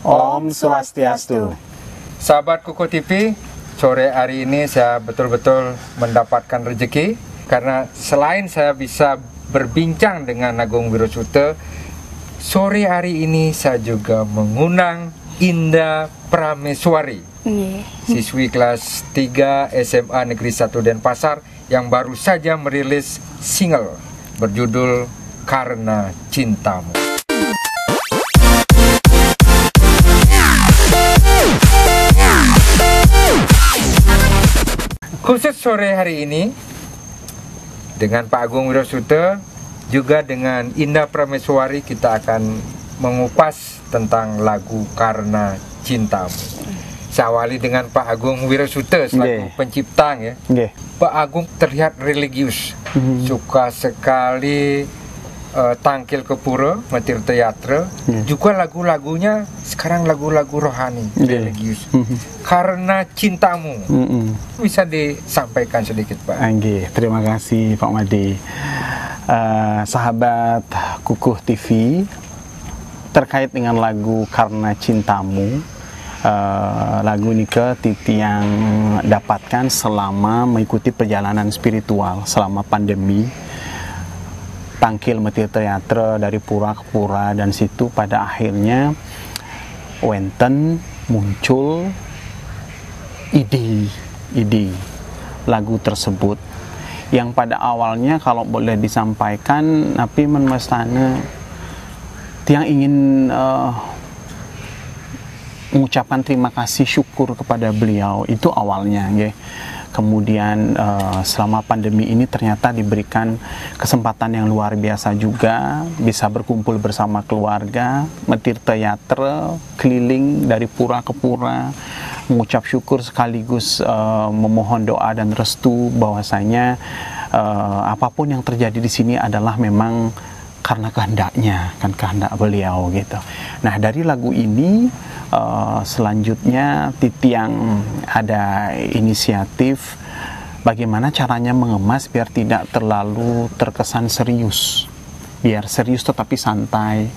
Om Swastiastu. Sahabat Kuku TV, sore hari ini saya betul-betul mendapatkan rezeki karena selain saya bisa berbincang dengan Agung Wirasuta, sore hari ini saya juga mengundang Indah Prameswari, siswi kelas 3 SMA Negeri 1 Denpasar yang baru saja merilis single berjudul Karena Cintamu. Khusus sore hari ini dengan Pak Agung Wirasuta juga dengan Indah Prameswari kita akan mengupas tentang lagu Karena Cintamu. Saya awali dengan Pak Agung Wirasuta selaku pencipta ya. Pak Agung terlihat religius, suka sekali tangkil ke pura, metir teater, juga lagu-lagunya sekarang lagu-lagu rohani, religius. Karena Cintamu, bisa disampaikan sedikit Pak? Terima kasih Pak Made. Sahabat Kukuh TV, terkait dengan lagu Karena Cintamu, lagu ini Titi yang dapatkan selama mengikuti perjalanan spiritual selama pandemi. Tangkil metir teater dari pura ke pura, dan situ pada akhirnya wenten muncul ide lagu tersebut yang pada awalnya kalau boleh disampaikan tapi menmestana tiang ingin mengucapkan terima kasih syukur kepada beliau itu awalnya ya. Kemudian selama pandemi ini ternyata diberikan kesempatan yang luar biasa juga, bisa berkumpul bersama keluarga, metir teater, keliling dari pura ke pura, mengucap syukur sekaligus memohon doa dan restu bahwasanya apapun yang terjadi di sini adalah memang karena kehendaknya, kan kehendak beliau gitu. Nah dari lagu ini selanjutnya Titi yang ada inisiatif bagaimana caranya mengemas biar tidak terlalu terkesan serius, biar serius tetapi santai.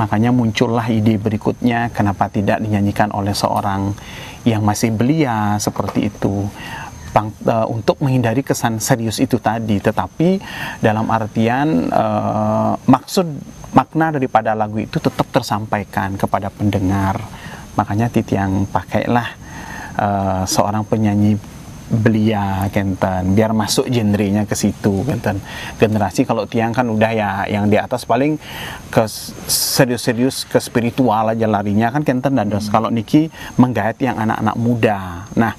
Makanya muncullah ide berikutnya, kenapa tidak dinyanyikan oleh seorang yang masih belia seperti itu, untuk menghindari kesan serius itu tadi, tetapi dalam artian makna daripada lagu itu tetap tersampaikan kepada pendengar. Makanya Titi yang pakailah seorang penyanyi belia kenten, biar masuk genrenya ke situ kenten. Generasi kalau tiang kan udah ya yang di atas paling ke serius-serius ke spiritual aja larinya kan kenten dados. Kalau Niki menggait yang anak-anak muda. Nah,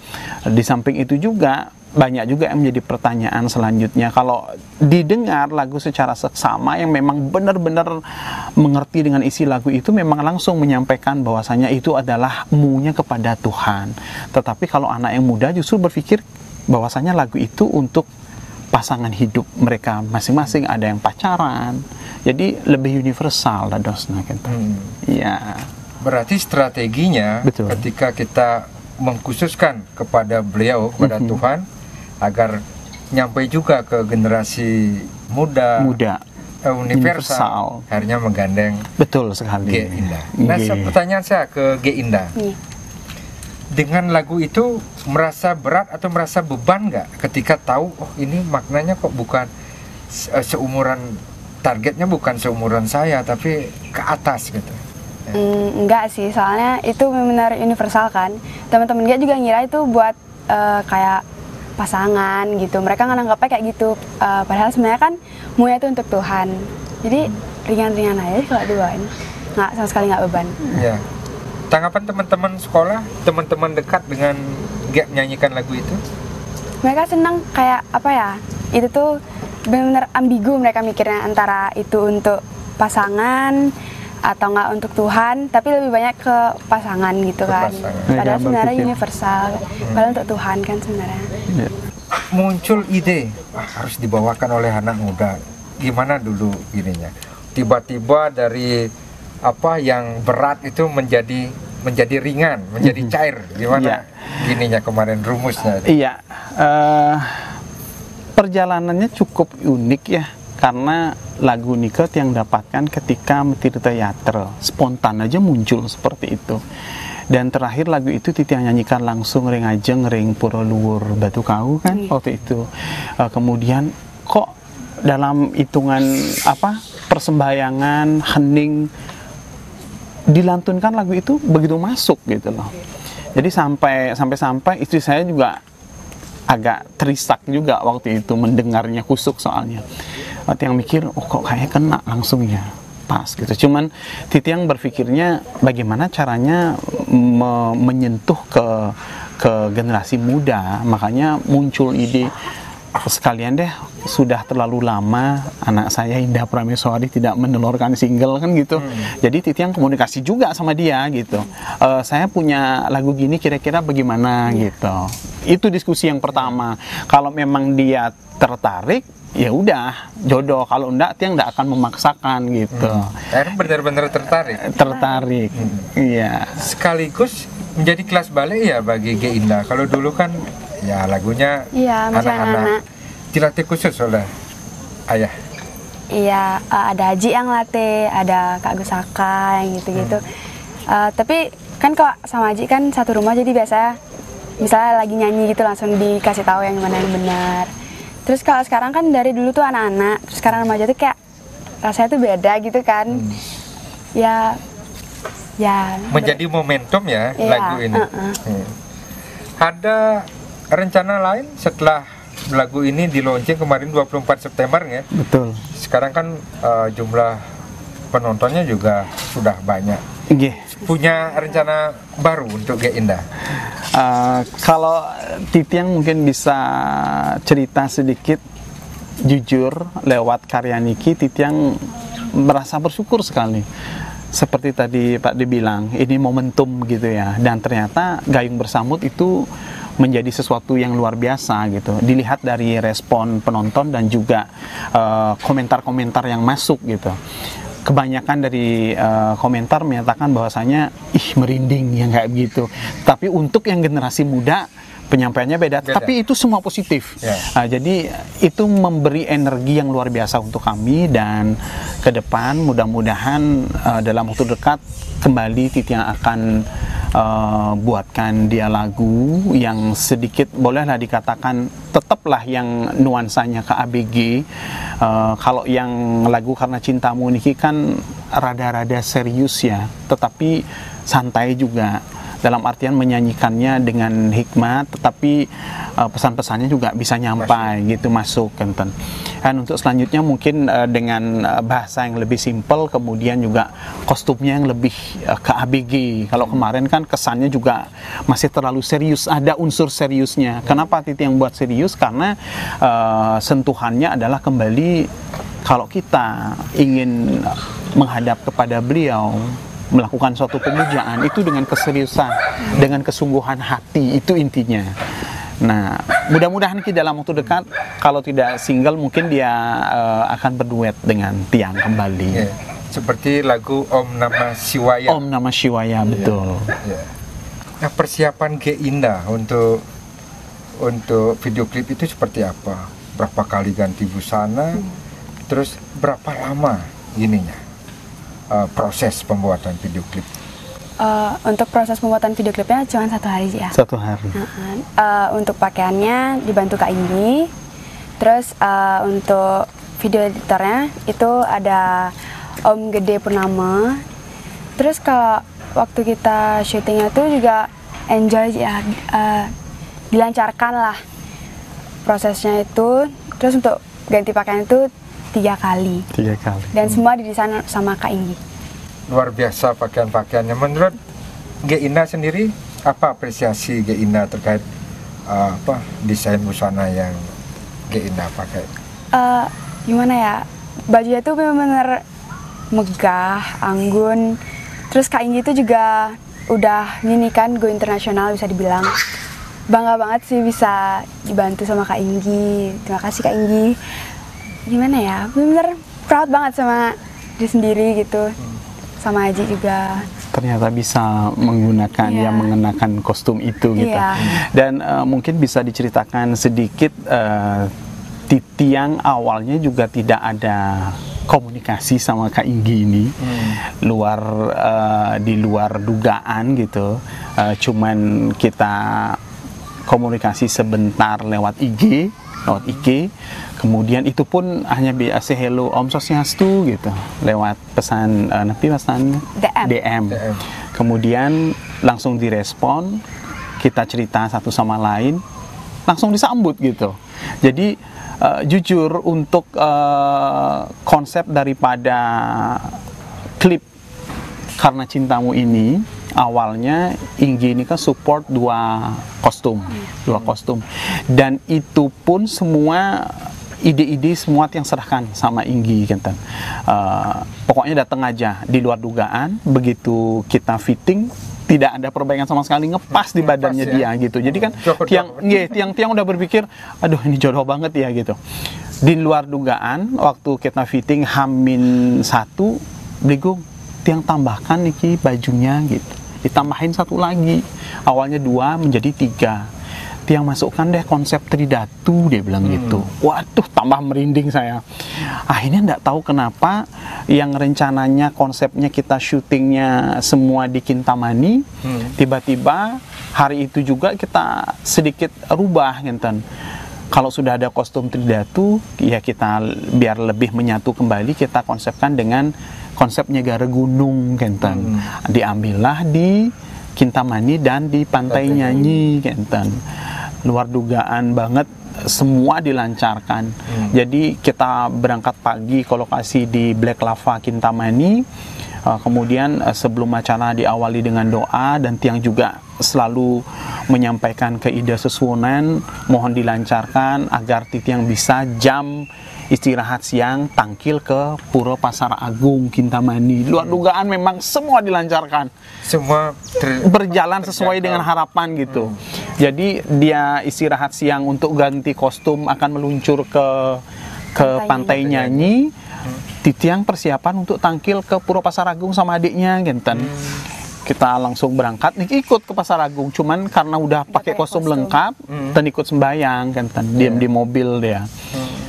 di samping itu juga banyak juga yang menjadi pertanyaan selanjutnya, kalau didengar lagu secara seksama yang memang benar-benar mengerti dengan isi lagu itu memang langsung menyampaikan bahwasanya itu adalah mu-nya kepada Tuhan. Tetapi kalau anak yang muda justru berpikir bahwasanya lagu itu untuk pasangan hidup mereka masing-masing, ada yang pacaran. Jadi lebih universal dadosna gitu. Ya. Berarti strateginya ketika kita mengkhususkan kepada beliau, kepada Tuhan, agar nyampe juga ke generasi muda universal, akhirnya menggandeng betul sekali G Indah. Nah, pertanyaan saya ke G Indah, dengan lagu itu merasa berat atau merasa beban nggak ketika tahu oh ini maknanya kok bukan seumuran, targetnya bukan seumuran saya tapi ke atas gitu? Enggak sih, soalnya itu benar universal kan. Teman-teman dia juga ngira itu buat kayak pasangan gitu. Mereka nganggapnya kayak gitu. Padahal sebenarnya kan munya itu untuk Tuhan. Jadi ringan-ringan aja kalau dibawain. Nggak, sama sekali nggak beban. Ya. Tanggapan teman-teman sekolah, teman-teman dekat dengan Gap nyanyikan lagu itu? Mereka senang, kayak apa ya? Itu tuh benar-benar ambigu mereka mikirnya, antara itu untuk pasangan atau nggak untuk Tuhan, tapi lebih banyak ke pasangan gitu kan. Padahal sebenarnya universal, padahal untuk Tuhan kan sebenarnya. Muncul ide harus dibawakan oleh anak muda. Gimana dulu ininya? Tiba-tiba dari apa yang berat itu menjadi ringan, menjadi cair. Gimana gininya kemarin rumusnya? Iya, perjalanannya cukup unik ya. karena lagu Nike yang dapatkan ketika Tirta Yatra spontan aja muncul seperti itu. Dan terakhir lagu itu Titi nyanyikan langsung ring ajeng ring pura luhur batu kau kan waktu itu. Kemudian kok dalam hitungan persembahyangan hening dilantunkan lagu itu begitu masuk gitu loh. Jadi sampai istri saya juga agak terisak juga waktu itu mendengarnya, kusuk soalnya. Waktu yang mikir, kok kayaknya kena langsung ya, pas gitu. Cuman Titi yang berpikirnya bagaimana caranya menyentuh ke generasi muda, makanya muncul ide sekalian deh, sudah terlalu lama anak saya Indah Prameswari tidak menelurkan single kan gitu. Jadi Titi yang komunikasi juga sama dia gitu. Saya punya lagu gini kira-kira bagaimana gitu. Itu diskusi yang pertama. Kalau memang dia tertarik, ya udah jodoh. Kalau enggak, Tiang enggak akan memaksakan gitu. Benar-benar tertarik. Tertarik, iya. Sekaligus menjadi kelas balik ya bagi Ge Indah. Kalau dulu kan ya lagunya anak-anak dilatih khusus oleh ayah. Iya, ada Haji yang latih, ada Kak Gusaka yang gitu-gitu. Tapi kan kok sama Haji kan satu rumah, jadi biasa misalnya lagi nyanyi gitu langsung dikasih tahu yang mana yang benar. Terus kalau sekarang kan dari dulu tuh anak-anak, terus sekarang remaja tuh kayak rasanya tuh beda gitu kan. Ya menjadi momentum ya lagu ini. Ada rencana lain setelah lagu ini di launching kemarin 24 September ya? Betul. Sekarang kan jumlah penontonnya juga sudah banyak. Punya rencana baru untuk Ge Indah? Kalau Titiang mungkin bisa cerita sedikit jujur lewat karya Niki, Titiang merasa bersyukur sekali. Seperti tadi Pak De bilang, ini momentum gitu ya. Dan ternyata Gayung Bersamut itu menjadi sesuatu yang luar biasa gitu. Dilihat dari respon penonton dan juga komentar-komentar yang masuk gitu. Kebanyakan dari komentar menyatakan bahwasanya merinding yang kayak begitu. Tapi untuk yang generasi muda penyampaiannya beda. Tapi itu semua positif. Jadi itu memberi energi yang luar biasa untuk kami, dan ke depan mudah-mudahan dalam waktu dekat kembali Titi yang akan buatkan dia lagu yang sedikit bolehlah dikatakan tetaplah yang nuansanya ke ABG. Kalau yang lagu Karena Cintamu Niki kan rada-rada serius ya, tetapi santai juga. Dalam artian menyanyikannya dengan hikmat, tetapi pesan-pesannya juga bisa nyampai gitu, masuk kan. Dan untuk selanjutnya mungkin dengan bahasa yang lebih simpel, kemudian juga kostumnya yang lebih ke ABG. Kalau kemarin kan kesannya juga masih terlalu serius, ada unsur seriusnya. Kenapa Titi yang buat serius? Karena sentuhannya adalah kembali kalau kita ingin menghadap kepada beliau, melakukan suatu pemujaan itu dengan keseriusan, dengan kesungguhan hati, itu intinya. Nah, mudah-mudahan kita dalam waktu dekat, kalau tidak single mungkin dia akan berduet dengan Tiang kembali. Seperti lagu Om Namah Shivaya. Om Namah Shivaya, betul. Nah, persiapan Ge Indah untuk video klip itu seperti apa? Berapa kali ganti busana? Terus berapa lama ininya? Proses pembuatan video klip? Untuk proses pembuatan video klipnya cuma 1 hari ya. 1 hari. Untuk pakaiannya dibantu Kak Indi. Terus untuk video editornya itu ada Om Gede Purnama. Terus kalau waktu kita syutingnya tuh juga enjoy ya, dilancarkan lah prosesnya itu. Terus untuk ganti pakaian itu 3 kali. Dan semua didesain sama Kak Indi. Luar biasa pakaian-pakaiannya. Menurut Ge Indah sendiri, apa apresiasi Ge Indah terkait desain busana yang Ge Indah pakai? Gimana ya, bajunya tuh benar-benar megah, anggun. Terus Kak Indi itu juga udah gini kan, go internasional bisa dibilang. Bangga banget sih bisa dibantu sama Kak Indi. Terima kasih Kak Indi. Gimana ya, bener-bener proud banget sama diri sendiri gitu, sama Haji juga. Ternyata bisa menggunakan mengenakan kostum itu gitu. Dan mungkin bisa diceritakan sedikit Titiang awalnya juga tidak ada komunikasi sama Kak Inggi ini, di luar dugaan gitu. Cuman kita komunikasi sebentar lewat IG, kemudian itu pun hanya biasa hello Om Swastiastu gitu, lewat pesan DM. Kemudian langsung direspon, kita cerita satu sama lain, langsung disambut gitu. Jadi jujur untuk konsep daripada klip Karena Cintamu ini, awalnya Inggi ini kan support dua kostum, dan itu pun semua ide-ide semua yang serahkan sama Inggi kan. Pokoknya datang aja di luar dugaan, begitu kita fitting tidak ada perbaikan sama sekali, ngepas di badannya dia gitu. Jadi kan tiang udah berpikir, aduh ini jodoh banget ya gitu. Di luar dugaan, waktu kita fitting H-1, Bligung, tiang tambahkan niki bajunya gitu. Ditambahin satu lagi, awalnya 2 menjadi 3. Tiang masukkan deh konsep Tridatu, dia bilang gitu. Waduh, tambah merinding saya. Akhirnya nggak tahu kenapa yang rencananya konsepnya kita syutingnya semua di Kintamani, tiba-tiba hari itu juga kita sedikit rubah ngenten. Kalau sudah ada kostum Tridatu, ya kita biar lebih menyatu kembali, kita konsepkan dengan konsep Nyegara Gunung ngenten. Diambillah di Kintamani dan di Pantai Nyanyi ngenten. Luar dugaan banget, semua dilancarkan. Jadi kita berangkat pagi ke lokasi di Black Lava Kintamani, kemudian sebelum acara diawali dengan doa, dan tiang juga selalu menyampaikan ke Ida Sesuonan mohon dilancarkan agar Titiang bisa jam istirahat siang tangkil ke Pura Pasar Agung Kintamani. Luar dugaan memang semua dilancarkan, semua berjalan sesuai dengan harapan gitu. Jadi dia istirahat siang untuk ganti kostum, akan meluncur ke Pantai Nyanyi. Titiang persiapan untuk tangkil ke Pura Pasar Agung sama adiknya genten. Kita langsung berangkat, ikut ke Pasar Agung, cuman karena udah pakai kostum lengkap, dan ikut sembayang genten, diam di mobil dia.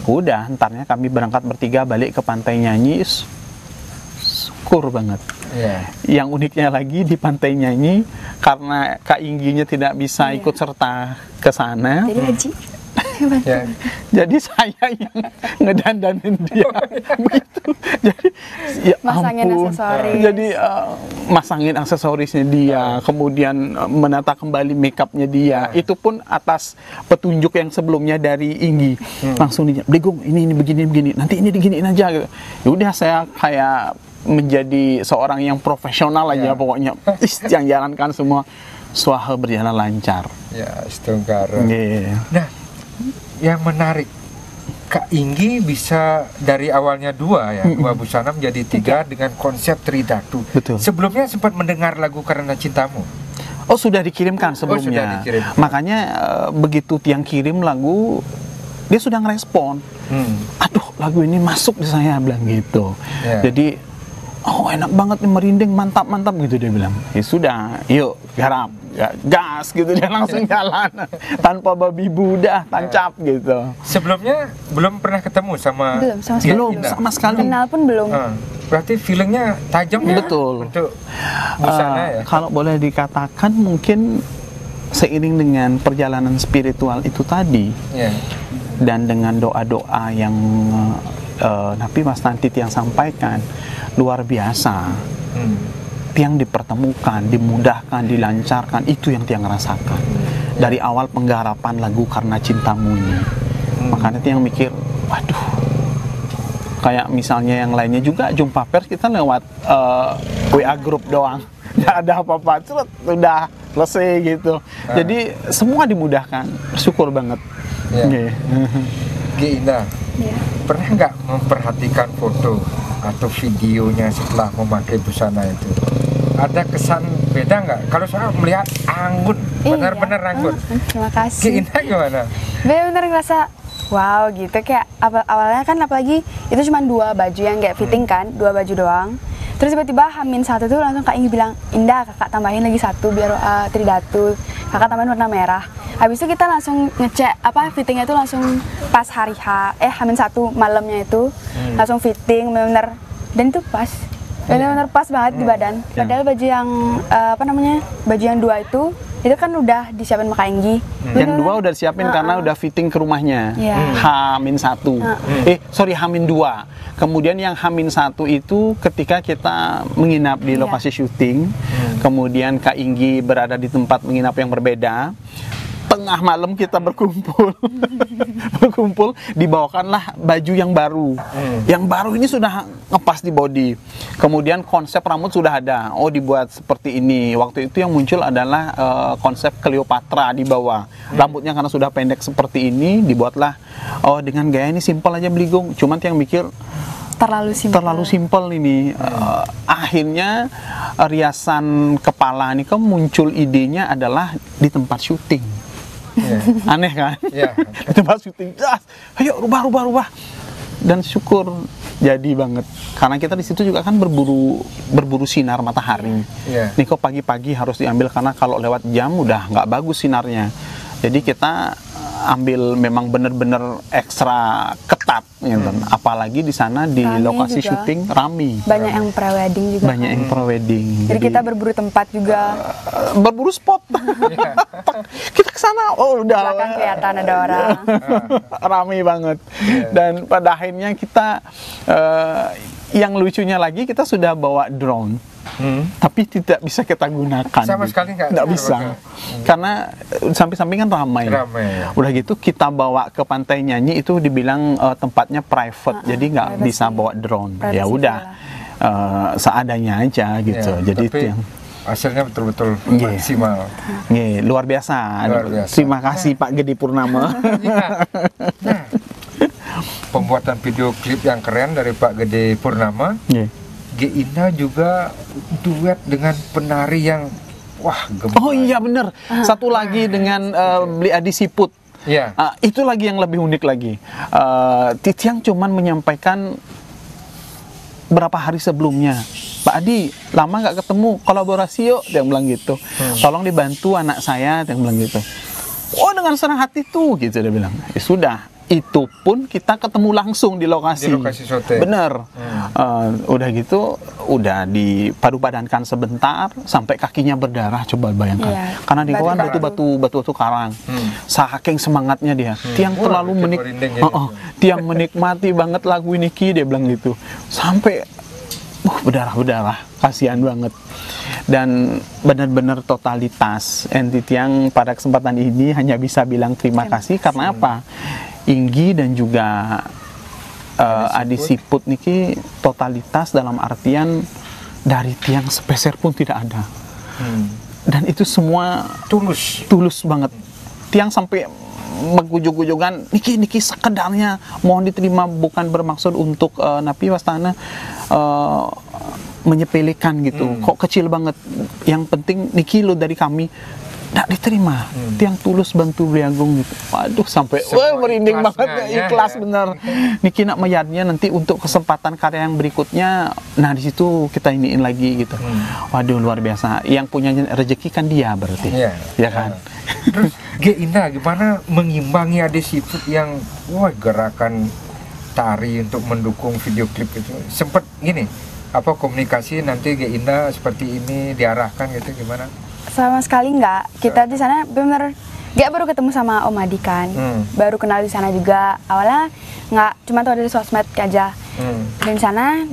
Udah, entarnya kami berangkat bertiga balik ke Pantai Nyanyi, syukur banget. Yang uniknya lagi di Pantai Nyanyi, karena Kak Ingginya tidak bisa ikut serta ke sana, jadi saya yang ngedandanin dia begitu. Jadi ya masangin ampun. aksesoris. Jadi masangin aksesorisnya dia, kemudian menata kembali makeupnya dia. Itu pun atas petunjuk yang sebelumnya dari Inggi. Langsung dia, Bligung, ini begini, nanti ini diginiin aja gitu. Ya udah, saya kayak menjadi seorang yang profesional aja pokoknya. Yang jalankan semua, swaha berjalan lancar. Ya, setengkara. Nah, yang menarik, Kak Inggi bisa dari awalnya 2 busana menjadi 3 dengan konsep Tridatu. Betul. Sebelumnya sempat mendengar lagu Karena Cintamu. Oh, sudah dikirimkan sebelumnya. Makanya begitu tiang kirim lagu, dia sudah ngerespon. Aduh, lagu ini masuk di saya, bilang gitu. Jadi, oh enak banget nih, merinding, mantap gitu dia bilang. Ya sudah, yuk garap, gas gitu, dia langsung jalan tanpa babi budah, tancap gitu. Sebelumnya belum pernah ketemu sama sama sekali. Kenal pun belum. Berarti feelingnya tajam ya. Betul. Untuk busana ya. Kalau boleh dikatakan mungkin seiring dengan perjalanan spiritual itu tadi, dan dengan doa-doa yang Nabi Mas Nanti yang sampaikan, luar biasa. Tiang dipertemukan, dimudahkan, dilancarkan, itu yang tiang rasakan dari awal penggarapan lagu Karena Cintamu ini. Makanya tiang mikir, waduh, kayak misalnya yang lainnya juga jumpa pers kita lewat WA grup doang, nggak ada apa-apa, udah selesai gitu. Jadi semua dimudahkan, bersyukur banget. Indah, pernah nggak memperhatikan foto atau videonya setelah memakai busana itu? Ada kesan beda nggak? Kalau saya melihat anggun, benar-benar anggun. Terima kasih. Indah gimana? Benar ngerasa wow gitu, kayak awalnya kan apalagi itu cuma 2 baju yang kayak fitting kan, 2 baju doang. Terus tiba-tiba H-1 tuh langsung Kak Inggi bilang, Indah kakak tambahin lagi 1 biar Tridatu, kakak tambahin warna merah. Habis itu kita langsung ngecek apa fittingnya itu langsung pas hari H-1 malamnya itu langsung fitting benar-benar, dan itu pas. Benar-benar pas banget di badan. Padahal baju yang baju yang 2 itu kan udah disiapin sama Kak Enggi. Yang 2 udah disiapin karena udah fitting ke rumahnya. H-1. H-2. Kemudian yang H-1 itu ketika kita menginap di lokasi syuting, kemudian Kak Enggi berada di tempat menginap yang berbeda. Tengah malam kita berkumpul, dibawakanlah baju yang baru. Yang baru ini sudah ngepas di body. Kemudian konsep rambut sudah ada. Oh, dibuat seperti ini. Waktu itu yang muncul adalah konsep Cleopatra di bawah. Rambutnya karena sudah pendek seperti ini, dibuatlah dengan gaya ini simpel aja Beligung. Cuman yang mikir terlalu simpel ini. Akhirnya riasan kepala ini muncul idenya adalah di tempat syuting. Aneh kan? Di tempat syuting, ayo rubah. Dan syukur jadi banget karena kita di situ juga kan berburu sinar matahari. Nih kok pagi-pagi harus diambil karena kalau lewat jam udah nggak bagus sinarnya. Jadi kita ambil memang bener-bener ekstra ketat gitu. Apalagi di sana di rame lokasi juga. Syuting rame. Banyak yang pre-wedding juga. Banyak yang pre-wedding. Jadi kita berburu tempat juga. Berburu spot. Kita ke sana, udah Belakang kelihatan ada orang. rame banget. Dan pada akhirnya kita yang lucunya lagi kita sudah bawa drone. Tapi tidak bisa kita gunakan. Sama sekali nggak bisa. Karena samping-samping kan ramai. Udah gitu kita bawa ke Pantai Nyanyi itu dibilang tempatnya private, jadi nggak bisa bawa drone. Ya udah seadanya aja gitu. Jadi itu yang hasilnya betul-betul maksimal. Luar biasa. Terima kasih Pak Gede Purnama. Pembuatan video klip yang keren dari Pak Gede Purnama. Geina juga duet dengan penari yang gemes. Oh iya bener. Satu lagi dengan Beli Adi Siput. Itu lagi yang lebih unik lagi. Titiang cuman menyampaikan berapa hari sebelumnya, Pak Adi, lama nggak ketemu, kolaborasi yuk, dia bilang gitu. Tolong dibantu anak saya, dia bilang gitu. Oh, dengan senang hati tuh, gitu dia bilang. Ya sudah. Itu pun kita ketemu langsung di lokasi. Di lokasi syuting. Bener. Udah gitu, udah dipadu-padankan sebentar sampai kakinya berdarah. Coba bayangkan. Karena di kawan batu karang. Saking semangatnya dia. Tiang terlalu Tiang menikmati banget lagu ini dia bilang gitu. Sampai berdarah-berdarah. Kasihan banget. Dan benar-benar totalitas. Tiang pada kesempatan ini hanya bisa bilang terima kasih karena apa? Inggi dan juga Adi Siput niki totalitas dalam artian dari tiang sepeser pun tidak ada. Dan itu semua tulus banget. Tiang sampai megujug-gujugan niki sekedarnya mohon diterima, bukan bermaksud untuk napi wastana menyepelekan gitu. Kok kecil banget. Yang penting niki lo dari kami nggak diterima. Tiang tulus bantu Beli Agung gitu. Waduh, sampai merinding banget, ikhlas bener. Niki nak mayatnya nanti untuk kesempatan karya yang berikutnya. Nah di situ kita iniin lagi gitu. Waduh, luar biasa. Yang punya rezeki kan dia berarti. Ya kan. Terus Geina gimana mengimbangi Adi Siput yang gerakan tari untuk mendukung video klip itu? Sempet gini, apa komunikasi nanti Geina seperti ini diarahkan gitu gimana? Sama sekali enggak. Kita di sana benar baru ketemu sama Om Adi kan. Baru kenal di sana juga. Awalnya nggak cuma tahu dari sosmed aja. Dan di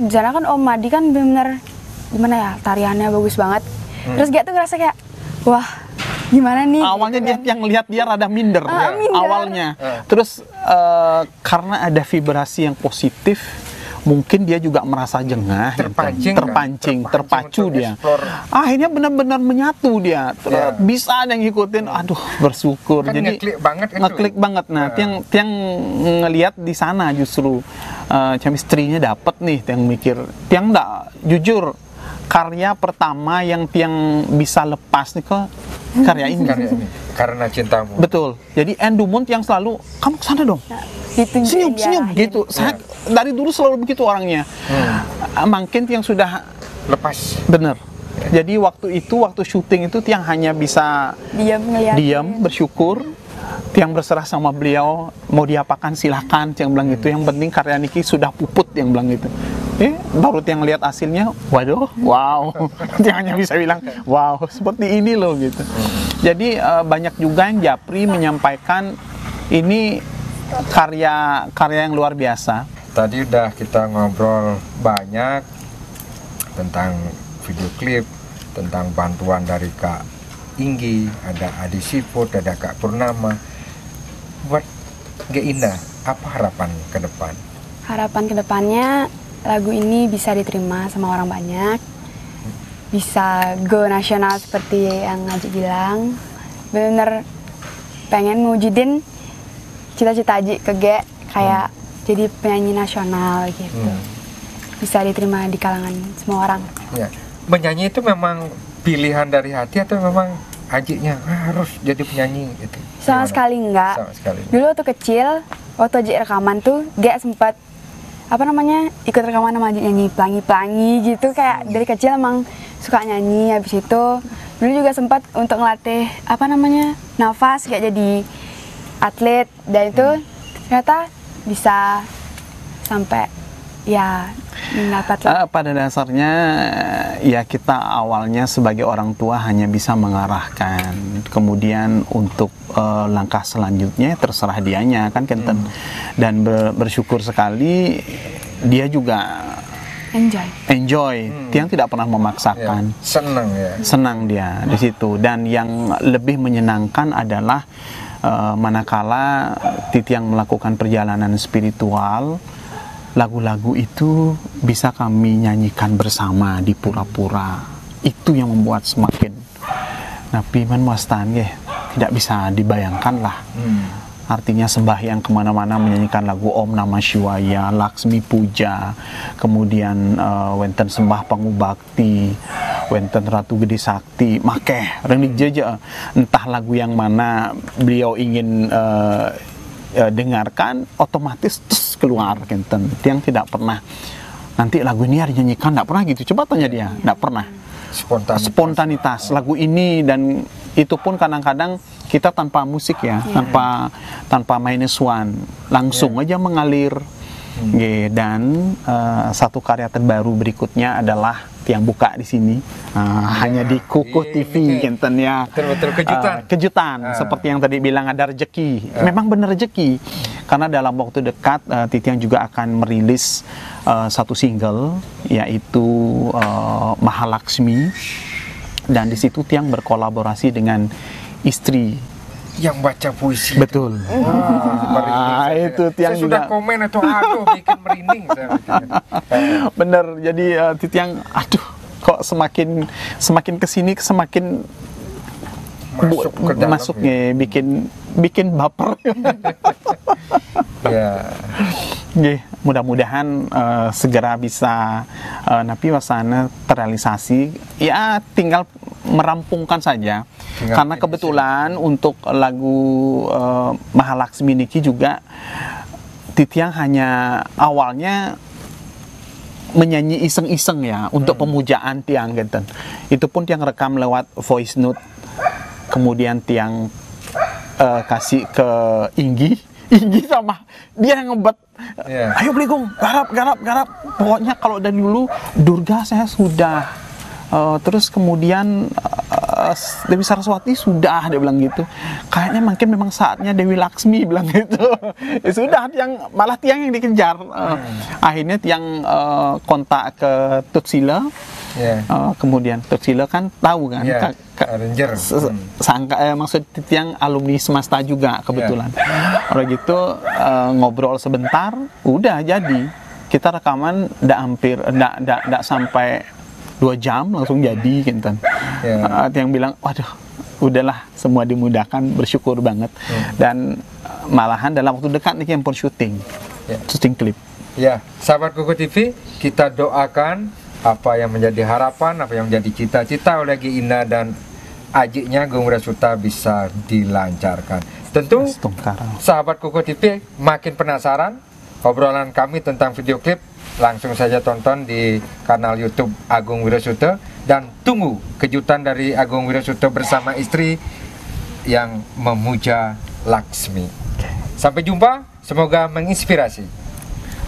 sana kan Om Adi kan benar gimana ya, tariannya bagus banget. Terus tuh ngerasa kayak wah, gimana nih? Awalnya dia yang lihat dia rada minder. Awalnya. Terus karena ada vibrasi yang positif, mungkin dia juga merasa jengah, terpacu dia. Akhirnya benar-benar menyatu dia. Bisa ada yang ngikutin. Aduh, bersyukur. Kan jadi ngeklik banget. Nah, tiang ngelihat di sana justru chemistry-nya dapet nih. Tiang mikir, tiang enggak jujur. Karya pertama yang tiang bisa lepas nih ke karya ini. Karena cintamu. Betul. Jadi Endumont yang selalu kamu kesana dong. Senyum gitu. Saya dari dulu selalu begitu orangnya. Mungkin yang sudah lepas. Bener. Jadi waktu syuting itu Tiang hanya bisa diam, bersyukur. Tiang berserah sama beliau, mau diapakan silahkan, Tiang bilang gitu. Yang penting karya Niki sudah puput, Tiang bilang gitu. Baru Tiang lihat hasilnya, waduh, wow. Tiang hanya bisa bilang, wow, seperti ini loh gitu. Jadi banyak juga yang japri menyampaikan ini karya yang luar biasa. Tadi udah kita ngobrol banyak tentang video klip, tentang bantuan dari Kak Inggi, ada Adi Siput, ada Kak Purnama. Buat Indah, apa harapan ke depan? Harapan ke depannya lagu ini bisa diterima sama orang banyak, bisa go nasional seperti yang Aji bilang. Bener-bener pengen mewujudin cita-cita Aji ke G kayak jadi penyanyi nasional gitu. Bisa diterima di kalangan semua orang. Ya. Menyanyi itu memang pilihan dari hati atau memang Ajinya harus jadi penyanyi gitu? Sama sekali enggak. Sama sekali. Dulu waktu kecil, waktu Aji rekaman tuh G sempat ikut rekaman sama Aji nyanyi pelangi-pelangi gitu, kayak dari kecil emang suka nyanyi. Habis itu dulu juga sempat untuk ngelatih nafas kayak jadi atlet, dan itu ternyata bisa sampai ya mendapat pada dasarnya ya kita awalnya sebagai orang tua hanya bisa mengarahkan, kemudian untuk langkah selanjutnya terserah dianya kan Kenten. Dan bersyukur sekali dia juga enjoy. Tiang tidak pernah memaksakan. Ya, senang dia di situ. Dan yang lebih menyenangkan adalah manakala Titiang melakukan perjalanan spiritual, lagu-lagu itu bisa kami nyanyikan bersama di pura-pura. Itu yang membuat semakin piman muastan tidak bisa dibayangkan lah. Artinya sembahyang kemana-mana menyanyikan lagu Om Namah Shivaya, Laksmi Puja, kemudian wenten sembah pangubakti, wenten Ratu Gede Sakti, makeh rendik jeje, entah lagu yang mana beliau ingin dengarkan, otomatis keluar Kenten. Tiang tidak pernah nanti lagu ini harus dinyanyikan, tidak pernah gitu. Coba tanya dia, tidak pernah. Spontanitas lagu ini, dan itu pun kadang-kadang kita tanpa musik ya, tanpa minus one, langsung aja mengalir. Dan satu karya terbaru berikutnya adalah yang buka di sini, hanya di Kukuh TV Kenten ya. Betul-betul kejutan. Seperti yang tadi bilang ada rezeki. Memang benar rezeki. Karena dalam waktu dekat Titiang juga akan merilis satu single, yaitu Mahalaksmi. Dan di situ Tiang berkolaborasi dengan istri yang baca puisi. Betul. Itu Tiang saya juga sudah komen itu, aduh bikin merinding saya. Bener, jadi Tiang kok semakin kesini semakin masuk ya, bikin baper. Ya. Mudah-mudahan segera bisa wasana terrealisasi. Ya tinggal merampungkan saja. Karena kebetulan untuk lagu Mahalaksmi Niki juga Titiang hanya awalnya menyanyi iseng-iseng ya untuk pemujaan Tiang Genten. Itu pun Tiang rekam lewat voice note. Kemudian Tiang kasih ke Inggi sama dia yang ngebet. Ayo Bligong, garap. Pokoknya kalau dari dulu Durga saya sudah, terus kemudian Dewi Saraswati sudah, dia bilang gitu. Kayaknya mungkin memang saatnya Dewi Laksmi, bilang gitu. Ya sudah, malah Tiang yang dikejar. Akhirnya Tiang kontak ke Tutsila. Kemudian Tutsila kan tahu kan, arranger. Maksud Tiang alumni Semesta juga kebetulan. Kalau gitu ngobrol sebentar, udah jadi. Kita rekaman ndak sampai 2 jam langsung jadi Kenten. Tiang bilang, waduh, udahlah, semua dimudahkan, bersyukur banget. Dan malahan dalam waktu dekat nih yang pun syuting klip. Ya, sahabat Kukuh TV, kita doakan apa yang menjadi harapan, apa yang menjadi cita-cita oleh Indah dan Ajinya Gung Wirasuta bisa dilancarkan. Tentu sahabat Kukuh TV makin penasaran obrolan kami tentang video klip, langsung saja tonton di kanal YouTube Agung Wirasuta dan tunggu kejutan dari Agung Wirasuto bersama istri yang memuja Laksmi. Sampai jumpa, semoga menginspirasi.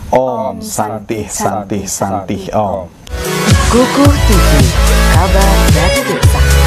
Om Santi Santi Santi Om. Kukuh TV, kabar dari desa.